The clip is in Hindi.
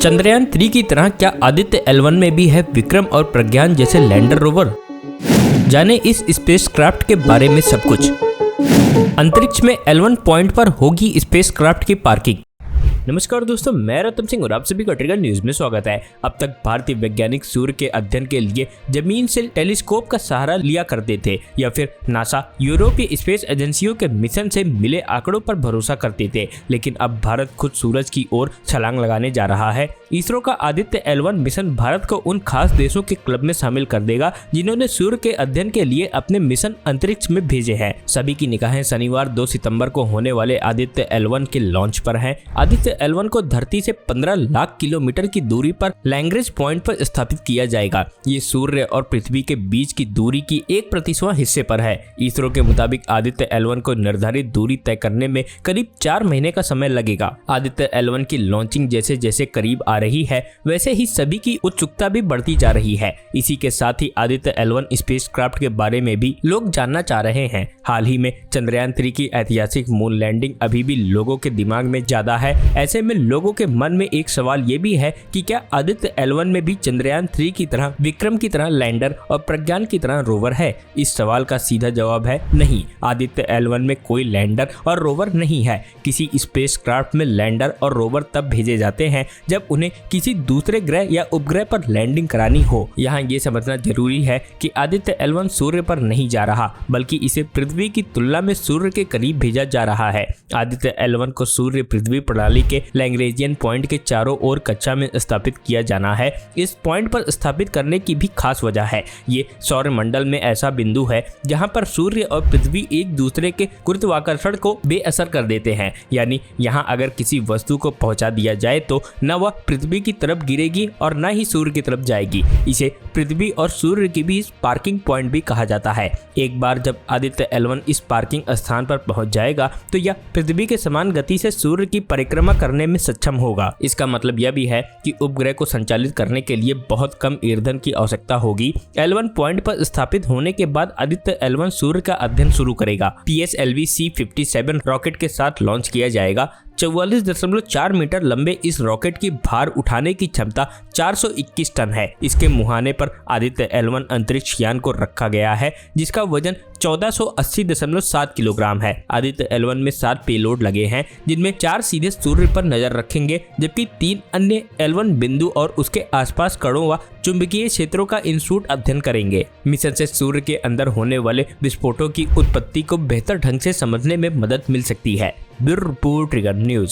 चंद्रयान 3 की तरह क्या आदित्य L1 में भी है विक्रम और प्रज्ञान जैसे लैंडर रोवर? जाने इस स्पेसक्राफ्ट के बारे में सब कुछ। अंतरिक्ष में L1 पॉइंट पर होगी स्पेसक्राफ्ट की पार्किंग। नमस्कार दोस्तों, मैं रतन सिंह और आप सभी का ट्रिगर न्यूज में स्वागत है। अब तक भारतीय वैज्ञानिक सूर्य के अध्ययन के लिए जमीन से टेलीस्कोप का सहारा लिया करते थे या फिर नासा यूरोपीय स्पेस एजेंसियों के मिशन से मिले आंकड़ों पर भरोसा करते थे, लेकिन अब भारत खुद सूरज की ओर छलांग लगाने जा रहा है। इसरो का आदित्य L1 मिशन भारत को उन खास देशों के क्लब में शामिल कर देगा जिन्होंने सूर्य के अध्ययन के लिए अपने मिशन अंतरिक्ष में भेजे हैं। सभी की निगाहें शनिवार 2 सितंबर को होने वाले आदित्य L1 के लॉन्च पर हैं। आदित्य L1 को धरती से 15 लाख किलोमीटर की दूरी पर लैग्रेंज पॉइंट पर स्थापित किया जाएगा। ये सूर्य और पृथ्वी के बीच की दूरी की 1/प्रतिशत हिस्से पर है। इसरो के मुताबिक आदित्य L1 को निर्धारित दूरी तय करने में करीब 4 महीने का समय लगेगा। आदित्य L1 की लॉन्चिंग जैसे जैसे करीब आ रही है, वैसे ही सभी की उत्सुकता भी बढ़ती जा रही है। इसी के साथ ही आदित्य L1 स्पेसक्राफ्ट के बारे में भी लोग जानना चाह रहे हैं। हाल ही में चंद्रयान 3 की ऐतिहासिक मून लैंडिंग अभी भी लोगों के दिमाग में ज्यादा है। ऐसे में लोगों के मन में एक सवाल ये भी है कि क्या आदित्य L1 में भी चंद्रयान 3 की तरह विक्रम की तरह लैंडर और प्रज्ञान की तरह रोवर है? इस सवाल का सीधा जवाब है नहीं। आदित्य L1 में कोई लैंडर और रोवर नहीं है। किसी स्पेसक्राफ्ट में लैंडर और रोवर तब भेजे जाते हैं जब उन्हें किसी दूसरे ग्रह या उपग्रह पर लैंडिंग करानी हो। यहाँ ये समझना जरूरी है कि आदित्य L1 सूर्य पर नहीं जा रहा, बल्कि इसे पृथ्वी की तुलना में सूर्य के करीब भेजा जा रहा है। आदित्य L1 को सूर्य पृथ्वी प्रणाली के लैग्रेंजियन पॉइंट के चारों ओर कक्षा में स्थापित किया जाना है। इस पॉइंट पर स्थापित करने की भी खास वजह है। ये सौरमंडल में ऐसा बिंदु है जहां पर सूर्य और पृथ्वी एक दूसरे के गुरुत्वाकर्षण को बेअसर कर देते हैं। यानी यहाँ अगर किसी वस्तु को पहुंचा दिया जाए तो न वह पृथ्वी की तरफ गिरेगी और न ही सूर्य की तरफ जाएगी। इसे पृथ्वी और सूर्य के बीच पार्किंग पॉइंट भी कहा जाता है। एक बार जब आदित्य L1 इस पार्किंग स्थान पर पहुंच जाएगा तो यह पृथ्वी के समान गति से सूर्य की परिक्रमा करने में सक्षम होगा। इसका मतलब यह भी है कि उपग्रह को संचालित करने के लिए बहुत कम ईंधन की आवश्यकता होगी। L1 पॉइंट पर स्थापित होने के बाद आदित्य L1 सूर्य का अध्ययन शुरू करेगा। PSLV C-57 रॉकेट के साथ लॉन्च किया जाएगा। 44.4 मीटर लंबे इस रॉकेट की भार उठाने की क्षमता 421 टन है। इसके मुहाने पर आदित्य L1 अंतरिक्ष यान को रखा गया है, जिसका वजन 1480.7 किलोग्राम है। आदित्य L1 में 7 पेलोड लगे हैं, जिनमें 4 सीधे सूर्य पर नजर रखेंगे, जबकि 3 अन्य L1 बिंदु और उसके आसपास कणों व चुंबकीय क्षेत्रों का इंस्टीट्यूट अध्ययन करेंगे। मिशन से सूर्य के अंदर होने वाले विस्फोटों की उत्पत्ति को बेहतर ढंग से समझने में मदद मिल सकती है। Bureau report, trigger news.